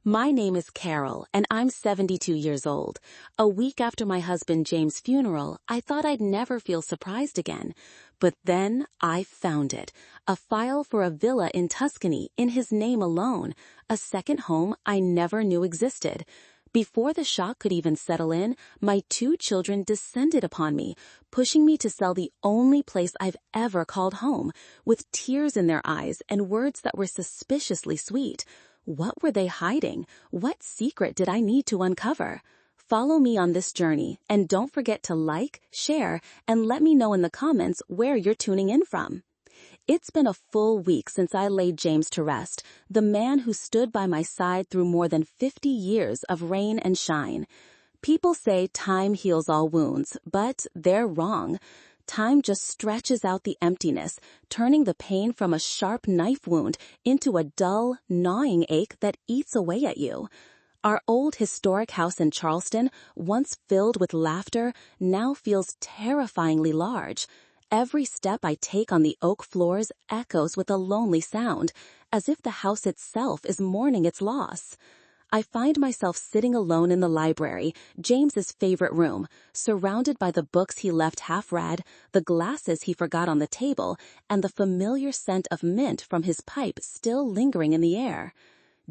My name is Carol, and I'm 72 years old. A week after my husband James' funeral, I thought I'd never feel surprised again. But then I found it. A file for a villa in Tuscany in his name alone. A second home I never knew existed. Before the shock could even settle in, my two children descended upon me, pushing me to sell the only place I've ever called home, with tears in their eyes and words that were suspiciously sweet. What were they hiding? What secret did I need to uncover? Follow me on this journey, and don't forget to like, share, and let me know in the comments where you're tuning in from. It's been a full week since I laid James to rest, the man who stood by my side through more than 50 years of rain and shine. People say time heals all wounds, but they're wrong. Time just stretches out the emptiness, turning the pain from a sharp knife wound into a dull, gnawing ache that eats away at you. Our old historic house in Charleston, once filled with laughter, now feels terrifyingly large. Every step I take on the oak floors echoes with a lonely sound, as if the house itself is mourning its loss. I find myself sitting alone in the library, James's favorite room, surrounded by the books he left half-read, the glasses he forgot on the table, and the familiar scent of mint from his pipe still lingering in the air.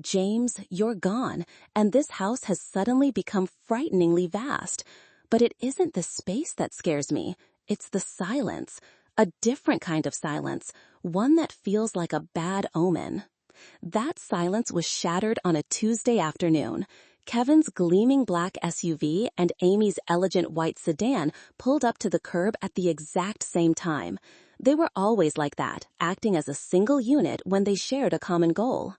James, you're gone, and this house has suddenly become frighteningly vast. But it isn't the space that scares me, it's the silence. A different kind of silence, one that feels like a bad omen. That silence was shattered on a Tuesday afternoon. Kevin's gleaming black SUV and Amy's elegant white sedan pulled up to the curb at the exact same time. They were always like that, acting as a single unit when they shared a common goal.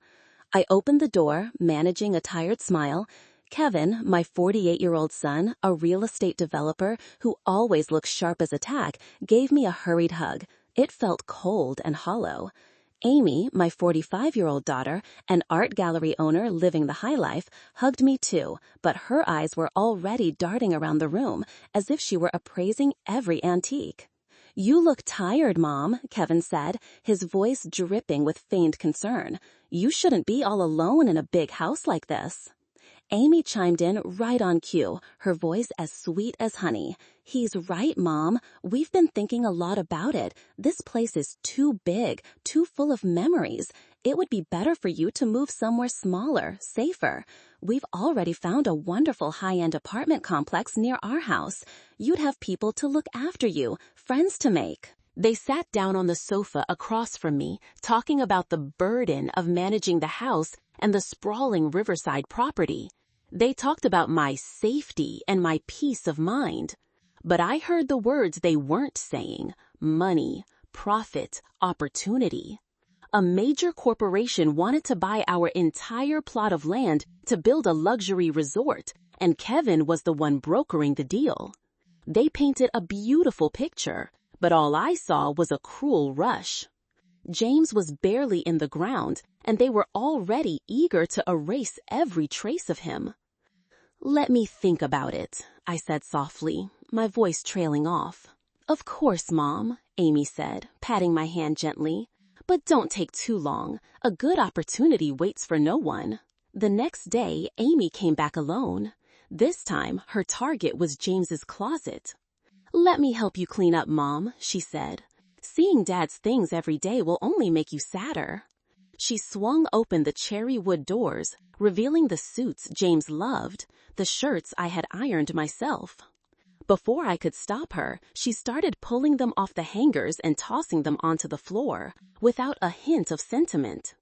I opened the door, managing a tired smile. Kevin, my 48-year-old son, a real estate developer who always looks sharp as a tack, gave me a hurried hug. It felt cold and hollow. Amy, my 45-year-old daughter, an art gallery owner living the high life, hugged me too, but her eyes were already darting around the room, as if she were appraising every antique. "You look tired, Mom," Kevin said, his voice dripping with feigned concern. "You shouldn't be all alone in a big house like this." Amy chimed in right on cue, her voice as sweet as honey. "He's right, Mom. We've been thinking a lot about it. This place is too big, too full of memories. It would be better for you to move somewhere smaller, safer. We've already found a wonderful high-end apartment complex near our house. You'd have people to look after you, friends to make." They sat down on the sofa across from me, talking about the burden of managing the house and the sprawling riverside property. They talked about my safety and my peace of mind. But I heard the words they weren't saying: money, profit, opportunity. A major corporation wanted to buy our entire plot of land to build a luxury resort, and Kevin was the one brokering the deal. They painted a beautiful picture, but all I saw was a cruel rush. James was barely in the ground, and they were already eager to erase every trace of him. "Let me think about it," I said softly, my voice trailing off. "Of course, Mom," Amy said, patting my hand gently. "But don't take too long. A good opportunity waits for no one." The next day, Amy came back alone. This time, her target was James's closet. "Let me help you clean up, Mom," she said. "Seeing Dad's things every day will only make you sadder." She swung open the cherry wood doors, revealing the suits James loved, the shirts I had ironed myself. Before I could stop her, she started pulling them off the hangers and tossing them onto the floor, without a hint of sentiment.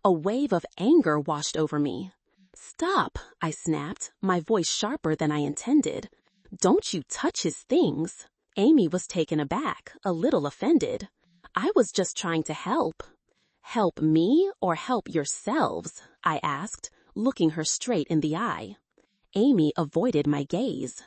A wave of anger washed over me. "Stop," I snapped, my voice sharper than I intended. "Don't you touch his things." Amy was taken aback, a little offended. "I was just trying to help." "Help me or help yourselves?" I asked, looking her straight in the eye. Amy avoided my gaze.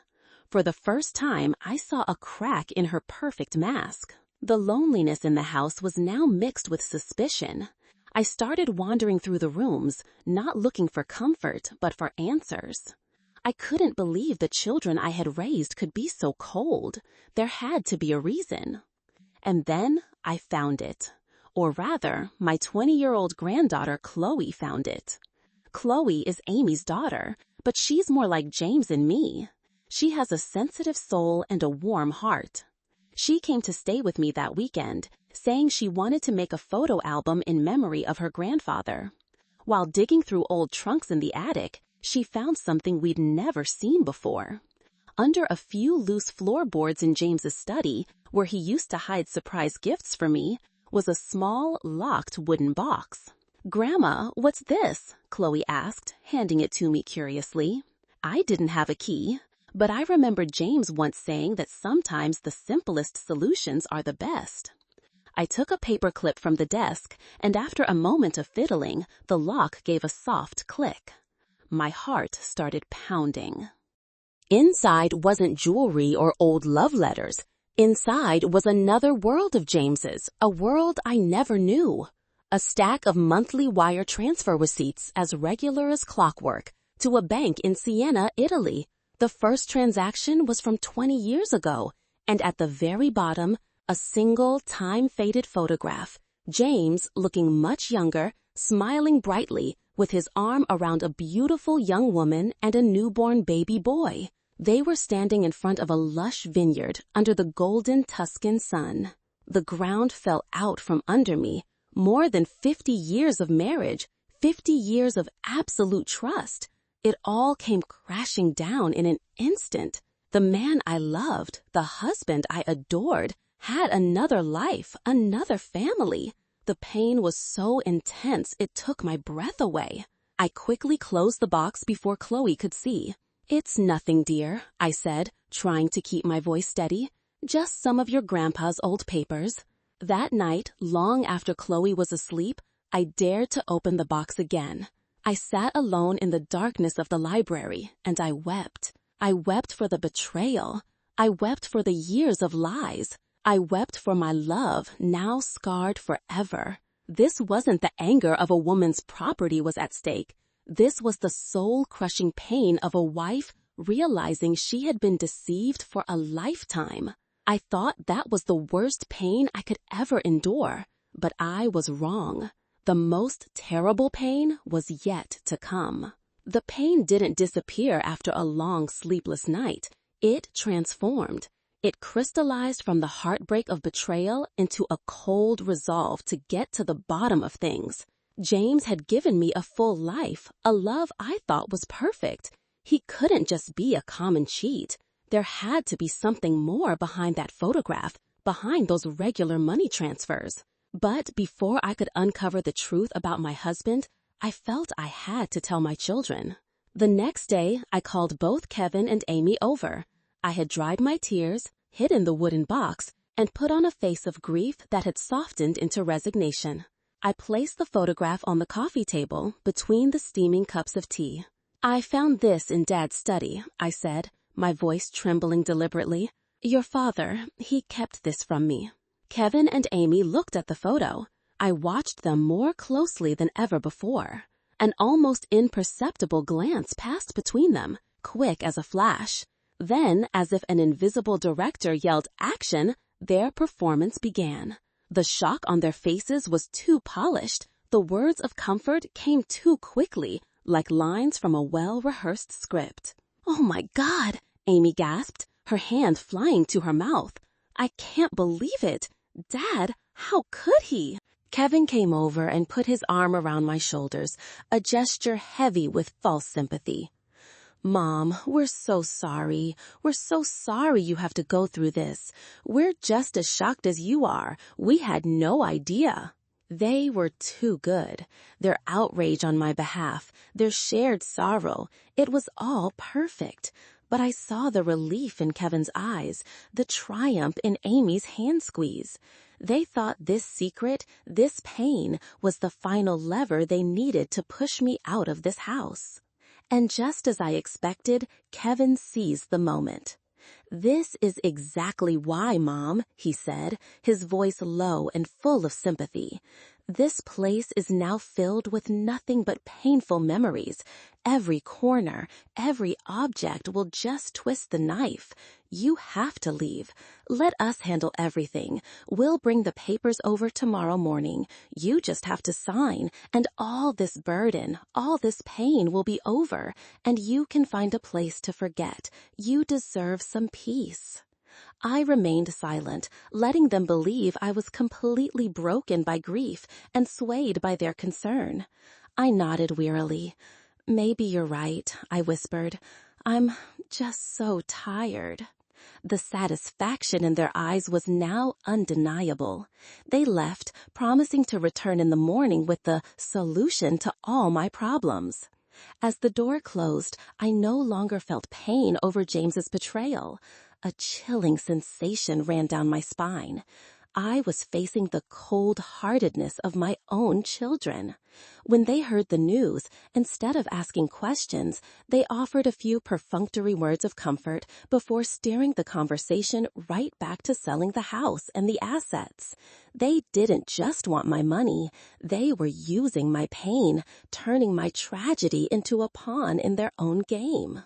For the first time, I saw a crack in her perfect mask. The loneliness in the house was now mixed with suspicion. I started wandering through the rooms, not looking for comfort, but for answers. I couldn't believe the children I had raised could be so cold. There had to be a reason. And then I found it. Or rather, my 20-year-old granddaughter Chloe found it. Chloe is Amy's daughter, but she's more like James and me. She has a sensitive soul and a warm heart. She came to stay with me that weekend, saying she wanted to make a photo album in memory of her grandfather. While digging through old trunks in the attic, she found something we'd never seen before. Under a few loose floorboards in James's study, where he used to hide surprise gifts for me, was a small, locked wooden box. "Grandma, what's this?" Chloe asked, handing it to me curiously. I didn't have a key, but I remember James once saying that sometimes the simplest solutions are the best. I took a paper clip from the desk, and after a moment of fiddling, the lock gave a soft click. My heart started pounding. Inside wasn't jewelry or old love letters. Inside was another world of James's, a world I never knew. A stack of monthly wire transfer receipts as regular as clockwork to a bank in Siena, Italy. The first transaction was from 20 years ago, and at the very bottom, a single time-faded photograph. James, looking much younger, smiling brightly, with his arm around a beautiful young woman and a newborn baby boy. They were standing in front of a lush vineyard under the golden Tuscan sun. The ground fell out from under me. More than 50 years of marriage, 50 years of absolute trust. It all came crashing down in an instant. The man I loved, the husband I adored, had another life, another family. The pain was so intense it took my breath away. I quickly closed the box before Chloe could see. "It's nothing, dear," I said, trying to keep my voice steady. "Just some of your grandpa's old papers." That night, long after Chloe was asleep, I dared to open the box again. I sat alone in the darkness of the library, and I wept. I wept for the betrayal. I wept for the years of lies. I wept for my love, now scarred forever. This wasn't the anger of a woman's property was at stake. This was the soul-crushing pain of a wife realizing she had been deceived for a lifetime. I thought that was the worst pain I could ever endure, but I was wrong. The most terrible pain was yet to come. The pain didn't disappear after a long sleepless night. It transformed. It crystallized from the heartbreak of betrayal into a cold resolve to get to the bottom of things. James had given me a full life, a love I thought was perfect. He couldn't just be a common cheat. There had to be something more behind that photograph, behind those regular money transfers. But before I could uncover the truth about my husband, I felt I had to tell my children. The next day, I called both Kevin and Amy over. I had dried my tears, hidden the wooden box, and put on a face of grief that had softened into resignation. I placed the photograph on the coffee table between the steaming cups of tea. "I found this in Dad's study," I said, my voice trembling deliberately. "Your father, he kept this from me." Kevin and Amy looked at the photo. I watched them more closely than ever before. An almost imperceptible glance passed between them, quick as a flash. Then, as if an invisible director yelled action, their performance began. The shock on their faces was too polished. The words of comfort came too quickly, like lines from a well-rehearsed script. "Oh my God," Amy gasped, her hand flying to her mouth. "I can't believe it. Dad, how could he?" Kevin came over and put his arm around my shoulders, a gesture heavy with false sympathy. "Mom, we're so sorry. We're so sorry you have to go through this. We're just as shocked as you are. We had no idea." They were too good. Their outrage on my behalf, their shared sorrow, it was all perfect. But I saw the relief in Kevin's eyes, the triumph in Amy's hand squeeze. They thought this secret, this pain, was the final lever they needed to push me out of this house. And just as I expected, Kevin seized the moment. "This is exactly why, Mom," he said, his voice low and full of sympathy. This place is now filled with nothing but painful memories. Every corner, every object will just twist the knife. You have to leave. Let us handle everything. We'll bring the papers over tomorrow morning. You just have to sign, and all this burden, all this pain will be over, and you can find a place to forget. You deserve some peace. I remained silent, letting them believe I was completely broken by grief and swayed by their concern. I nodded wearily. "Maybe you're right," I whispered. "I'm just so tired." The satisfaction in their eyes was now undeniable. They left, promising to return in the morning with the solution to all my problems. As the door closed, I no longer felt pain over James's betrayal. A chilling sensation ran down my spine. I was facing the cold-heartedness of my own children. When they heard the news, instead of asking questions, they offered a few perfunctory words of comfort before steering the conversation right back to selling the house and the assets. They didn't just want my money. They were using my pain, turning my tragedy into a pawn in their own game.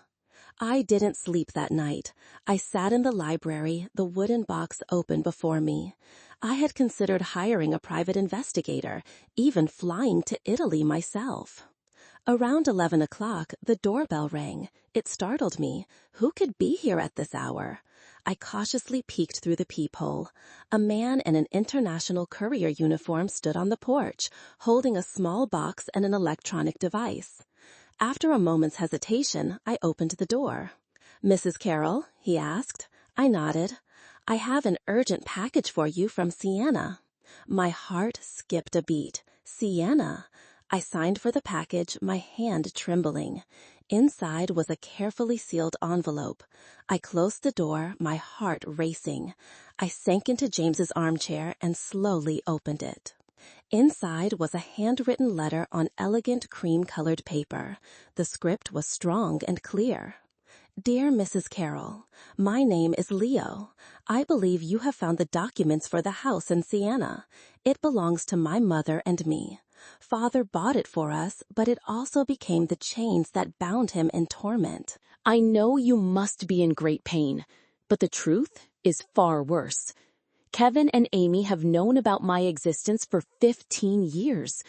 I didn't sleep that night. I sat in the library, the wooden box open before me. I had considered hiring a private investigator, even flying to Italy myself. Around 11 o'clock, the doorbell rang. It startled me. Who could be here at this hour? I cautiously peeked through the peephole. A man in an international courier uniform stood on the porch, holding a small box and an electronic device. After a moment's hesitation, I opened the door. "Mrs. Carroll?" he asked. I nodded. "I have an urgent package for you from Sienna." My heart skipped a beat. Sienna. I signed for the package, my hand trembling. Inside was a carefully sealed envelope. I closed the door, my heart racing. I sank into James's armchair and slowly opened it. Inside was a handwritten letter on elegant cream-colored paper. The script was strong and clear. "Dear Mrs. Carroll, my name is Leo. I believe you have found the documents for the house in Sienna. It belongs to my mother and me. Father bought it for us, but it also became the chains that bound him in torment. I know you must be in great pain, but the truth is far worse. Kevin and Amy have known about my existence for 15 years.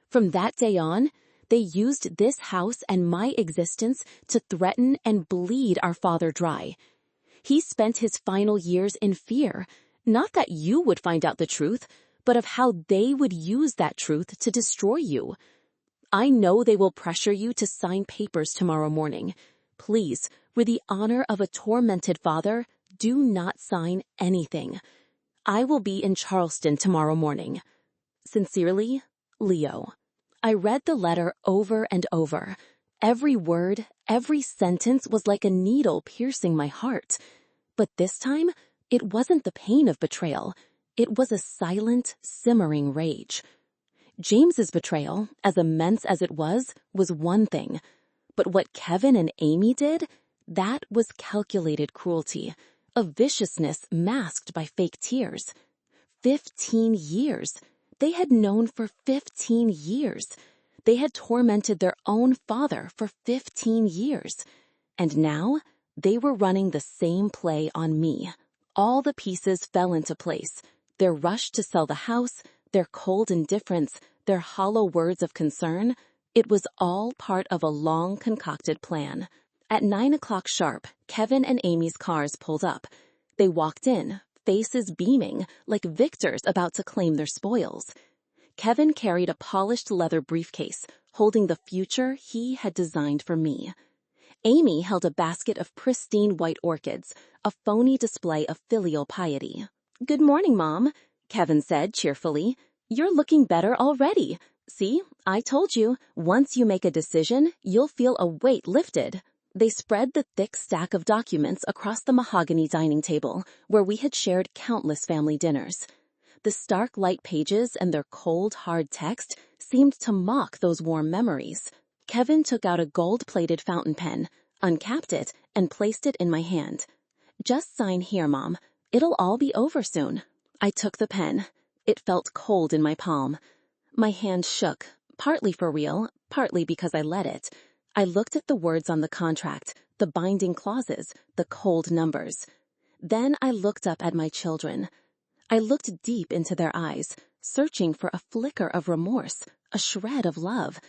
From that day on, they used this house and my existence to threaten and bleed our father dry. He spent his final years in fear, not that you would find out the truth, but of how they would use that truth to destroy you. I know they will pressure you to sign papers tomorrow morning. Please, for the honor of a tormented father, do not sign anything. I will be in Charleston tomorrow morning. Sincerely, Leo." I read the letter over and over. Every word, every sentence was like a needle piercing my heart. But this time, it wasn't the pain of betrayal. It was a silent, simmering rage. James's betrayal, as immense as it was one thing. But what Kevin and Amy did, that was calculated cruelty. A viciousness masked by fake tears. 15 years. They had known for 15 years. They had tormented their own father for 15 years. And now, they were running the same play on me. All the pieces fell into place. Their rush to sell the house, their cold indifference, their hollow words of concern. It was all part of a long concocted plan. At 9 o'clock sharp, Kevin and Amy's cars pulled up. They walked in, faces beaming, like victors about to claim their spoils. Kevin carried a polished leather briefcase, holding the future he had designed for me. Amy held a basket of pristine white orchids, a phony display of filial piety. "Good morning, Mom," Kevin said cheerfully. "You're looking better already. See, I told you, once you make a decision, you'll feel a weight lifted." They spread the thick stack of documents across the mahogany dining table, where we had shared countless family dinners. The stark light pages and their cold, hard text seemed to mock those warm memories. Kevin took out a gold-plated fountain pen, uncapped it, and placed it in my hand. "Just sign here, Mom. It'll all be over soon." I took the pen. It felt cold in my palm. My hand shook, partly for real, partly because I let it. I looked at the words on the contract, the binding clauses, the cold numbers. Then I looked up at my children. I looked deep into their eyes, searching for a flicker of remorse, a shred of love.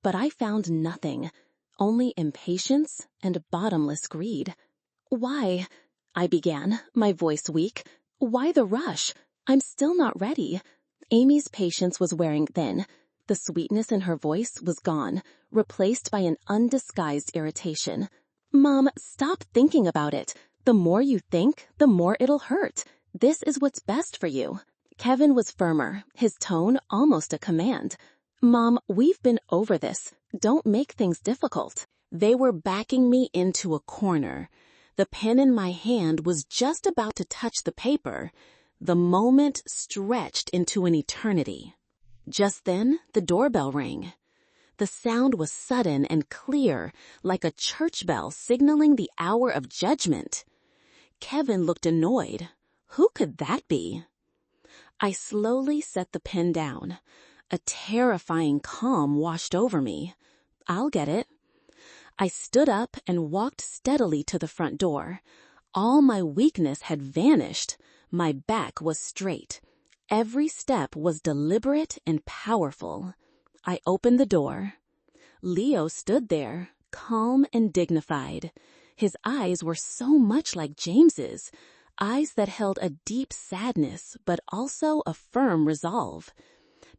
But I found nothing, only impatience and bottomless greed. Why? I began, my voice weak. Why the rush? I'm still not ready. Amy's patience was wearing thin. The sweetness in her voice was gone, replaced by an undisguised irritation. Mom, stop thinking about it. The more you think, the more it'll hurt. This is what's best for you. Kevin was firmer, his tone almost a command. Mom, we've been over this. Don't make things difficult. They were backing me into a corner. The pen in my hand was just about to touch the paper. The moment stretched into an eternity. Just then, the doorbell rang. The sound was sudden and clear, like a church bell signaling the hour of judgment. Kevin looked annoyed. Who could that be? I slowly set the pen down. A terrifying calm washed over me. I'll get it. I stood up and walked steadily to the front door. All my weakness had vanished. My back was straight. Every step was deliberate and powerful. I opened the door. Leo stood there, calm and dignified. His eyes were so much like James's, eyes that held a deep sadness but also a firm resolve.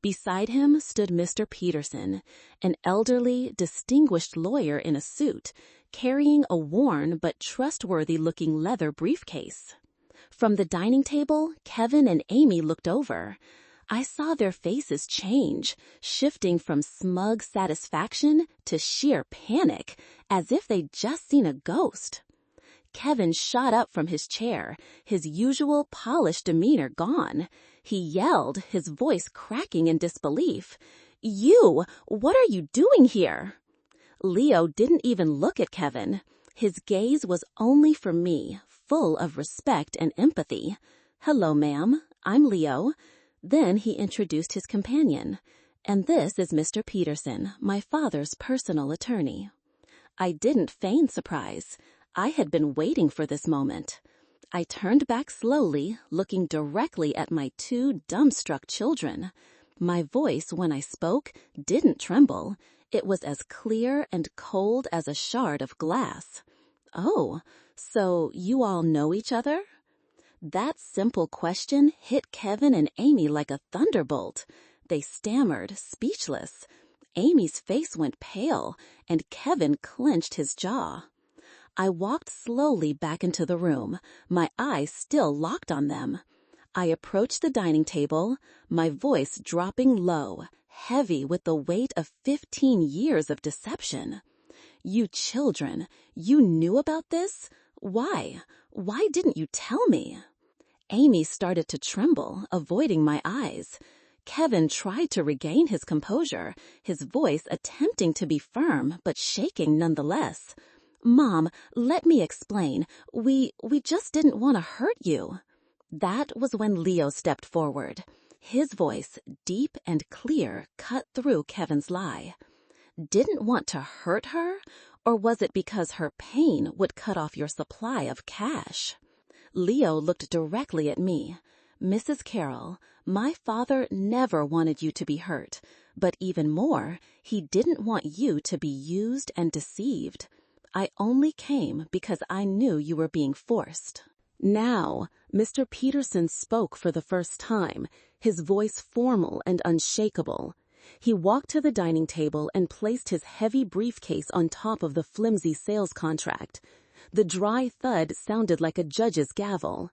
Beside him stood Mr. Peterson, an elderly, distinguished lawyer in a suit, carrying a worn but trustworthy-looking leather briefcase. From the dining table, Kevin and Amy looked over. I saw their faces change, shifting from smug satisfaction to sheer panic, as if they'd just seen a ghost. Kevin shot up from his chair, his usual polished demeanor gone. He yelled, his voice cracking in disbelief. "You! What are you doing here?" Leo didn't even look at Kevin. His gaze was only for me, full of respect and empathy. "Hello, ma'am. I'm Leo." Then he introduced his companion. "And this is Mr. Peterson, my father's personal attorney." I didn't feign surprise. I had been waiting for this moment. I turned back slowly, looking directly at my two dumbstruck children. My voice, when I spoke, didn't tremble. It was as clear and cold as a shard of glass. "Oh, so you all know each other?" That simple question hit Kevin and Amy like a thunderbolt. They stammered, speechless. Amy's face went pale, and Kevin clenched his jaw. I walked slowly back into the room, my eyes still locked on them. I approached the dining table, my voice dropping low, heavy with the weight of 15 years of deception. "You children, you knew about this? Why? Why didn't you tell me?" Amy started to tremble, avoiding my eyes. Kevin tried to regain his composure, his voice attempting to be firm but shaking nonetheless. "Mom, let me explain. We just didn't want to hurt you." That was when Leo stepped forward. His voice, deep and clear, cut through Kevin's lie. "Didn't want to hurt her? Or was it because her pain would cut off your supply of cash?" Leo looked directly at me. "Mrs. Carroll, my father never wanted you to be hurt, but even more, he didn't want you to be used and deceived. I only came because I knew you were being forced." Now, Mr. Peterson spoke for the first time, his voice formal and unshakable. He walked to the dining table and placed his heavy briefcase on top of the flimsy sales contract. The dry thud sounded like a judge's gavel.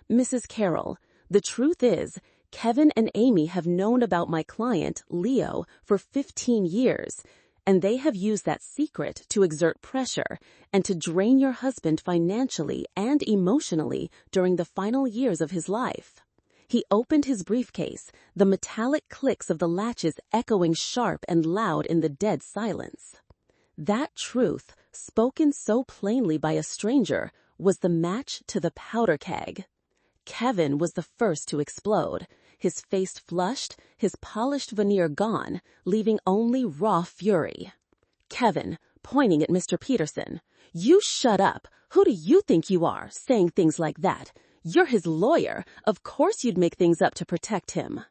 "Mrs. Carroll, the truth is, Kevin and Amy have known about my client, Leo, for 15 years, and they have used that secret to exert pressure and to drain your husband financially and emotionally during the final years of his life." He opened his briefcase, the metallic clicks of the latches echoing sharp and loud in the dead silence. That truth, spoken so plainly by a stranger, was the match to the powder keg. Kevin was the first to explode. his face flushed, his polished veneer gone, leaving only raw fury. Kevin, pointing at Mr. Peterson. "You shut up. Who do you think you are, saying things like that? You're his lawyer. Of course you'd make things up to protect him."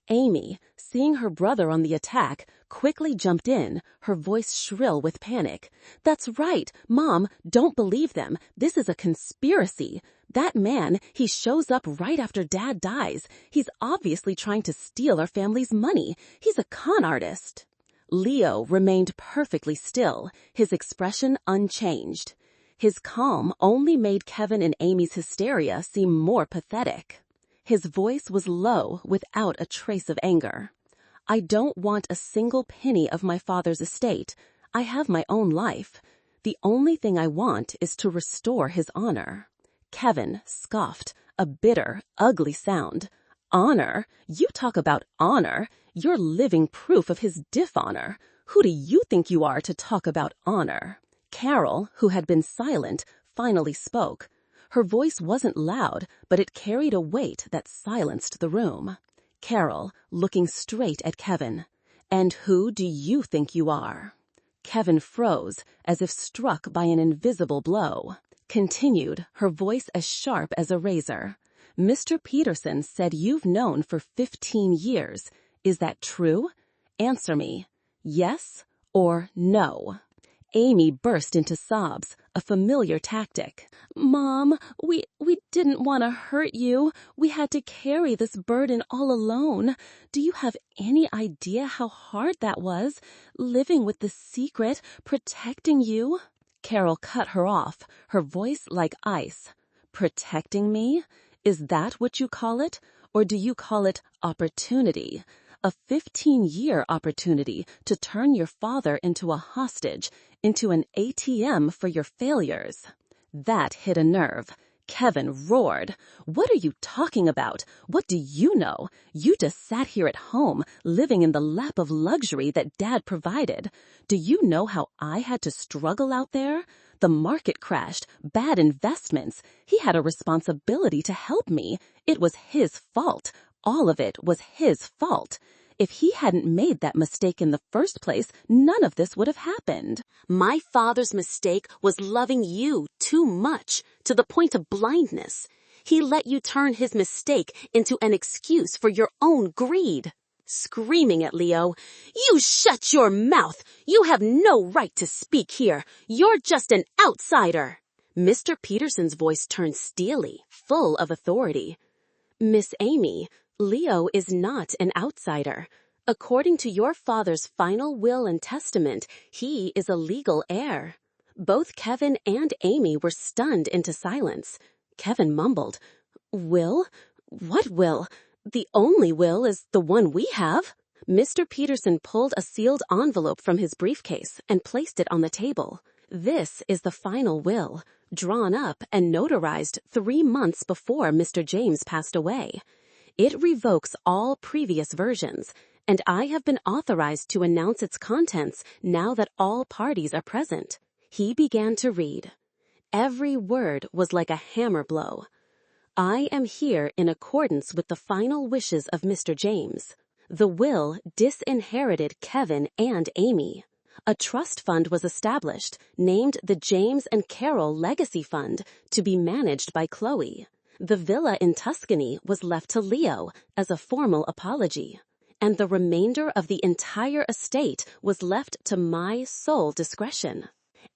Amy, seeing her brother on the attack, quickly jumped in, her voice shrill with panic. "That's right, Mom, don't believe them. This is a conspiracy. That man, he shows up right after Dad dies. He's obviously trying to steal our family's money. He's a con artist." Leo remained perfectly still, his expression unchanged. His calm only made Kevin and Amy's hysteria seem more pathetic. His voice was low without a trace of anger. "I don't want a single penny of my father's estate. I have my own life. The only thing I want is to restore his honor." Kevin scoffed, a bitter, ugly sound. "Honor? You talk about honor? You're living proof of his dishonor. Who do you think you are to talk about honor?" Carol, who had been silent, finally spoke. Her voice wasn't loud, but it carried a weight that silenced the room. Carol, looking straight at Kevin. "And who do you think you are?" Kevin froze, as if struck by an invisible blow. Continued, her voice as sharp as a razor. "Mr. Peterson said you've known for 15 years. Is that true? Answer me. Yes or no?" Amy burst into sobs, a familiar tactic. "Mom, we didn't want to hurt you. We had to carry this burden all alone. Do you have any idea how hard that was, living with the secret, protecting you?" Carol cut her off, her voice like ice. "Protecting me? Is that what you call it? Or do you call it opportunity? A 15-year opportunity to turn your father into a hostage, into an ATM for your failures." That hit a nerve. Kevin roared. "What are you talking about? What do you know? You just sat here at home, living in the lap of luxury that Dad provided. Do you know how I had to struggle out there? The market crashed, bad investments. He had a responsibility to help me. It was his fault. All of it was his fault. If he hadn't made that mistake in the first place, none of this would have happened. My father's mistake was loving you too much, to the point of blindness. He let you turn his mistake into an excuse for your own greed." Screaming at Leo, "You shut your mouth! You have no right to speak here! You're just an outsider!" Mr. Peterson's voice turned steely, full of authority. "Miss Amy, Leo is not an outsider. According to your father's final will and testament, he is a legal heir." Both Kevin and Amy were stunned into silence. Kevin mumbled, "Will? What will? The only will is the one we have." Mr. Peterson pulled a sealed envelope from his briefcase and placed it on the table. "This is the final will, drawn up and notarized 3 months before Mr. James passed away. It revokes all previous versions, and I have been authorized to announce its contents now that all parties are present." He began to read. Every word was like a hammer blow. "I am here in accordance with the final wishes of Mr. James. The will disinherited Kevin and Amy. A trust fund was established, named the James and Carol Legacy Fund, to be managed by Chloe. The villa in Tuscany was left to Leo as a formal apology, and the remainder of the entire estate was left to my sole discretion."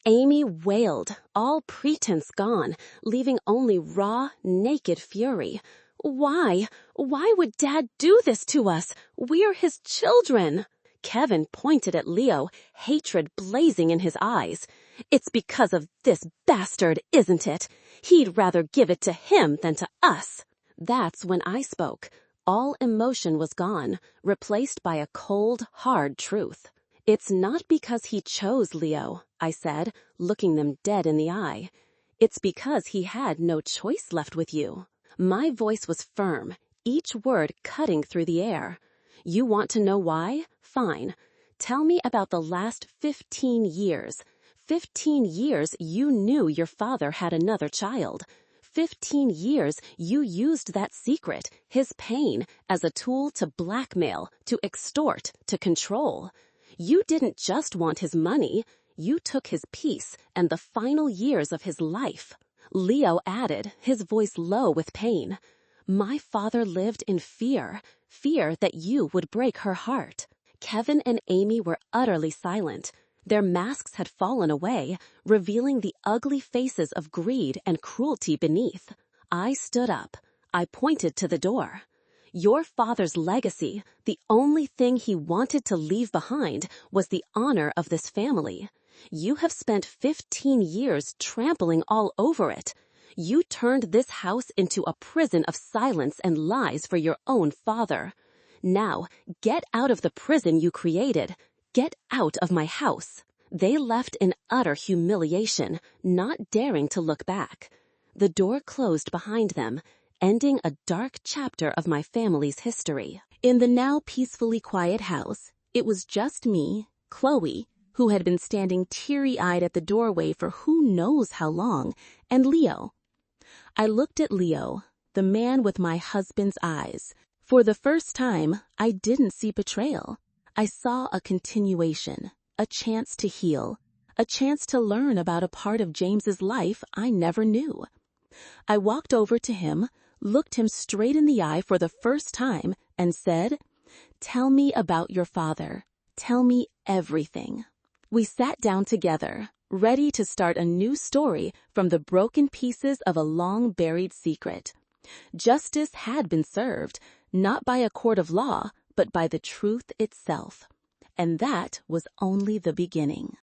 Amy wailed, all pretense gone, leaving only raw, naked fury. "Why? Why would Dad do this to us? We're his children." Kevin pointed at Leo, hatred blazing in his eyes. "It's because of this bastard, isn't it? He'd rather give it to him than to us." That's when I spoke. All emotion was gone, replaced by a cold, hard truth. "It's not because he chose Leo," I said, looking them dead in the eye. "It's because he had no choice left with you." My voice was firm, each word cutting through the air. "You want to know why? Fine. Tell me about the last 15 years. 15 years you knew your father had another child. 15 years, you used that secret, his pain, as a tool to blackmail, to extort, to control. You didn't just want his money. You took his peace and the final years of his life. Leo added, his voice low with pain. My father lived in fear that you would break her heart. Kevin and Amy were utterly silent. Their masks had fallen away, revealing the ugly faces of greed and cruelty beneath. I stood up. I pointed to the door. Your father's legacy, the only thing he wanted to leave behind, was the honor of this family. You have spent 15 years trampling all over it. You turned this house into a prison of silence and lies for your own father. Now, get out of the prison you created. Get out of my house. They left in utter humiliation, not daring to look back. The door closed behind them, ending a dark chapter of my family's history. In the now peacefully quiet house, it was just me, Chloe, who had been standing teary-eyed at the doorway for who knows how long, and Leo. I looked at Leo, the man with my husband's eyes. For the first time, I didn't see betrayal. I saw a continuation, a chance to heal, a chance to learn about a part of James's life I never knew. I walked over to him, looked him straight in the eye for the first time, and said, "Tell me about your father. Tell me everything." We sat down together, ready to start a new story from the broken pieces of a long-buried secret. Justice had been served, not by a court of law, but by the truth itself. And that was only the beginning.